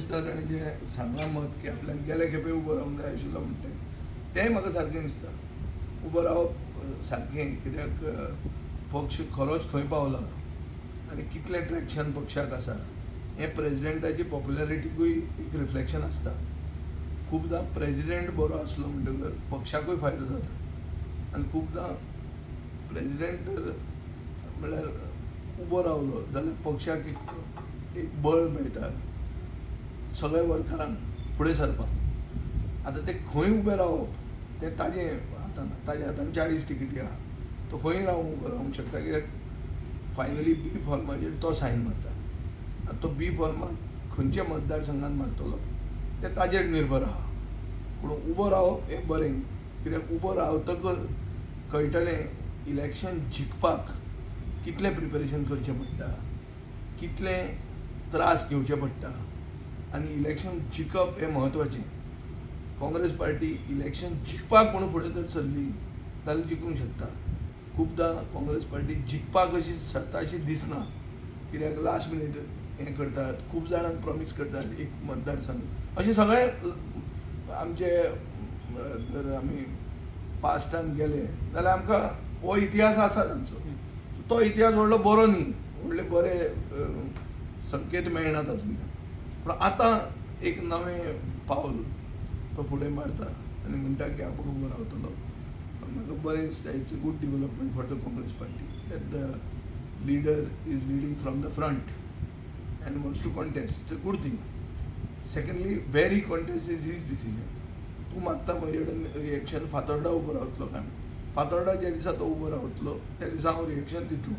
दिसता ताणें जें सांगलां मत की आपल्याक गेले खेपे उबो रावंक जाय आशिल्लो म्हणटा तेंय म्हाका सारकें दिसता. उबो रावप सारकें, कित्याक पक्ष खरोच खंय पावला आनी कितलें ट्रॅक्शन पक्षाक आसा हें प्रेजिडेंटाची पॉप्युलॅरिटीकूय एक रिफ्लेक्शन आसता. खूबदां प्रेजिडेंट बरो आसलो म्हणटकर पक्षाकूय फायदो जाता आनी खुबदां प्रेजिडेंट जर म्हळ्यार उबो रावलो जाल्यार पक्षाक एक बळ मेळटा सगळ्या वर्करांक फुडें सरपाक. आतां ते खंय उबे रावप तें ताजे हातान 40 तिकेटी आहा. तो खंय उबो रावंक शकता, कित्याक फायनली बी फॉर्माचेर तो सायन मारता. आतां तो बी फॉर्माक खंयच्या मतदारसंघांत मारतलो तें ताजेर निर्भर आहा. पूण उबो रावप हें बरें, कित्याक उबो रावतकच कळटलें इलेक्शन जिखपाक कितलें प्रिपरेशन करचें पडटा, कितलें त्रास घेवचे पडटा आनी इलेक्शन जिखप हें म्हत्वाचें. काँग्रेस पार्टी इलेक्शन जिखपाक म्हणून फुडें जर सरली जाल्यार जिखूंक शकता. खुबदां काँग्रेस पार्टी जिखपाक अशी सरता अशी दिसना, कित्याक लास्ट मिनीट हें करतात, खूब जाणांक प्रॉमीस करतात एक मतदारसंघ. अशें सगळें आमचे जर आमी पास्टान गेले जाल्यार आमकां हो इतिहास आसा तांचो. तो इतिहास व्हडलो बरो न्ही, व्हडले बरे संकेत मेळना तातूंतल्यान. पूण आतां एक नवें पावल तो फुडें मारता आनी म्हणटा की आपूण उबो रावतलो. म्हाका बरें दिसता. It's a good development for the Congress party that the leader is leading from the front and wants to contest. It's a good thing. Secondly, where he contests is his decision. तूं मागता म्हजे कडेन रिएक्शन फातोर्डा उबो रावतलो काय? फातोर्डा ज्या दिसा तो उबो रावतलो त्या दिसा हांव रिएक्शन दितलो.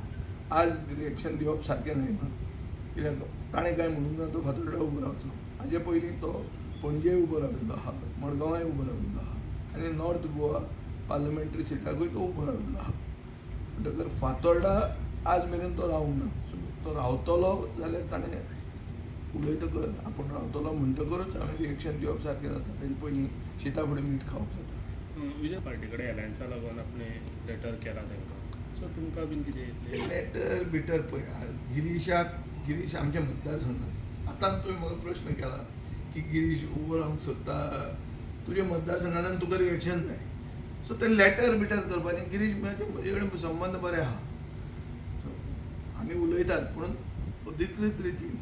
आज रिएक्शन दिवप सारकें न्हय, कित्याक ताणें कांय म्हणूंक ना तो फातोर्डा उबो रावतलो. हाजे पयलीं तो पणजे उबो राविल्लो आहा, मडगांवांय उबो राविल्लो आहा आनी नॉर्थ गोवा पार्लमेंटरी सिटाकूय तो उबो राविल्लो आहा. म्हणटकर फातोर्डा आज मेरेन तो रावूंक ना. तो रावतलो जाल्यार ताणें उलयतकर आपूण रावतलो म्हणटकरूच हांवें रिएक्शन दिवप सारकें जाता. तेजे पयलीं शिता फुडें मीठ खावप जाता. विजय पार्टी कडेन एलायन्सा लागून आपणे लेटर केला तांकां, सो तुमकां बीन कितें लेटर बिटर पळय, गिरीश आमच्या मतदारसंघात आतां तुवें म्हाका प्रश्न केला की गिरीश उबो रावंक सोदता, तुज्या मतदारसंघांतल्यान तुका रिएक्शन जाय. सो तें लेटर बिटर करपाचें गिरीश म्हजे कडेन संबंद बरे आहा, आमी उलयतात. पूण अधिकृत रितीन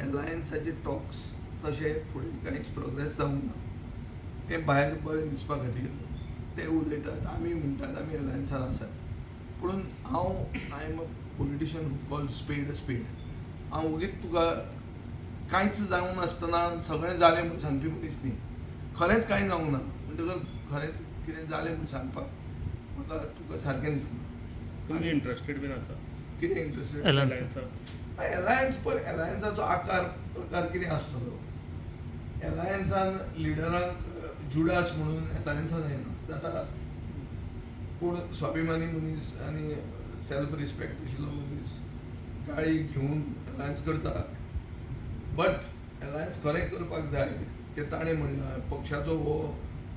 एलायन्साचे टॉक्स तशे फुडें कांयच प्रोग्रेस जावंक ना. तें भायर बरें दिसपा खातीर ते उलयतात, आमी म्हणटात आमी एलायन्सान आसात. पूण I am a politician who call स्पेड अ स्पेड. हांव ओगीच तुका कांयच जावंक नासतना सगळें जालें म्हूण सांगपी मनीस न्ही. खरेंच कांय जावंक ना म्हणटकर खरेंच कितें जालें म्हूण सांगपाक म्हाका तुका सारकें दिसना. तुमी इंट्रस्टेड बीन आसा कितें इंट्रस्टेड एलायन्साक? एलायन्स पळय, एलायन्साचो आकार प्रकार कितें आसतलो. एलायन्सान लिडरांक जुडास म्हणून एलायन्सान येना जाता. पूण स्वाभिमानी मनीस आनी सेल्फ रिस्पेक्ट आशिल्लो मनीस गाळी घेवन एलायन्स करता. बट एलायन्स खरें करपाक जाय तें ताणें म्हणलां. पक्षाचो हो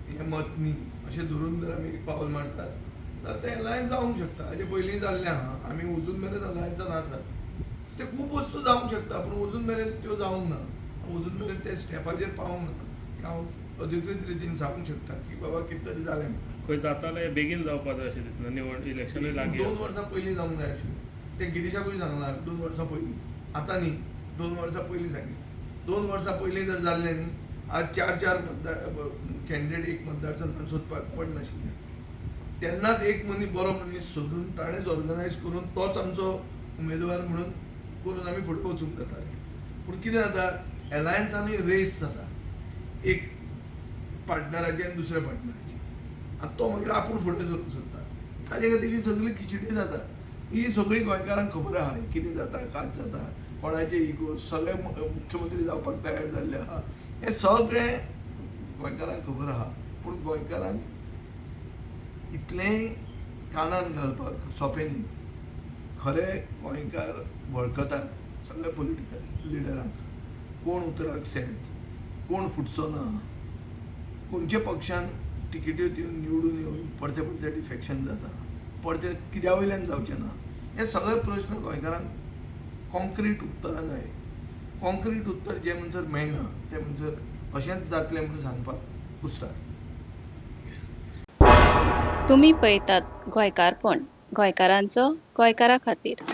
हें मत न्ही अशें धरून जर आमी एक पावल मारतात जाल्यार तें एलायन्स जावंक शकता. हाजे पयलीं जाल्लें आहा. आमी अजून मेरेन एलायन्सान आसात. ते खूब वस्तू जावंक शकता पूण अजून मेरेन त्यो जावंक ना. अजून मेरेन ते स्टेपाचेर पावूंक ना की हांव अधिकृत रितीन सांगूंक शकता की बाबा कितें तरी जालें म्हणून. खंय जातालें बेगीन जावपा जाय अशें दिसना. निवड इलेक्शनूय लागीं 2 वर्सां पयलीं जावंक जाय आशिल्लें. ते गिरीशाकूय सांगलां 2 वर्सां पयलीं. आतां न्ही, 2 वर्सां पयलीं सांगितलें. 2 वर्सां पयलीं जर जाल्लें न्ही, आज 4 कॅन्डिडेट एक मतदारसंघात सोदपाक पडनाशिल्ले. तेन्नाच एक बरो मनीस सोदून ताणेंच ऑर्गनायज करून तोच आमचो उमेदवार म्हणून करून आमी फुडें वचूंक जातालें. पूण कितें जाता, एलायन्सांनी रेस जाता एक पार्टनराची आनी दुसऱ्या पार्टनराची, आनी तो मागीर आपूण फुडें सरूंक सोदता. ताजे खातीर ही सगळी खिचडी जाता. ही सगळी गोंयकारांक खबर आहा कितें जाता, कात जाता, कोणाचे इगो. सगळे मुख्यमंत्री जावपाक तयार जाल्ले आहा. हें सगळें गोंयकारांक खबर आहा. पूण गोंयकारांक इतलें कानान घालपाक सोंपें न्ही. खरे गोंयकार वळखतात सगळ्या पॉलिटिकल लिडरांक, कोण उतराक सेट, कोण फुटचो ना, खंयच्या पक्षान तिकेट्यो दिवन निवडून येवन परते परते डिफेक्शन जाता, परते कित्या वयल्यान जावचें ना. हे सगळे प्रश्न गोंयकारांक कॉन्क्रीट उत्तरां जाय. कॉन्क्रीट उत्तर जे म्हणसर मेळना ते म्हणसर अशेंच जातलें म्हणून सांगपाक उस्ताद. तुम्ही पळयतात गोंयकारपण, गोंयकारांचो गोंयकारा खातीर.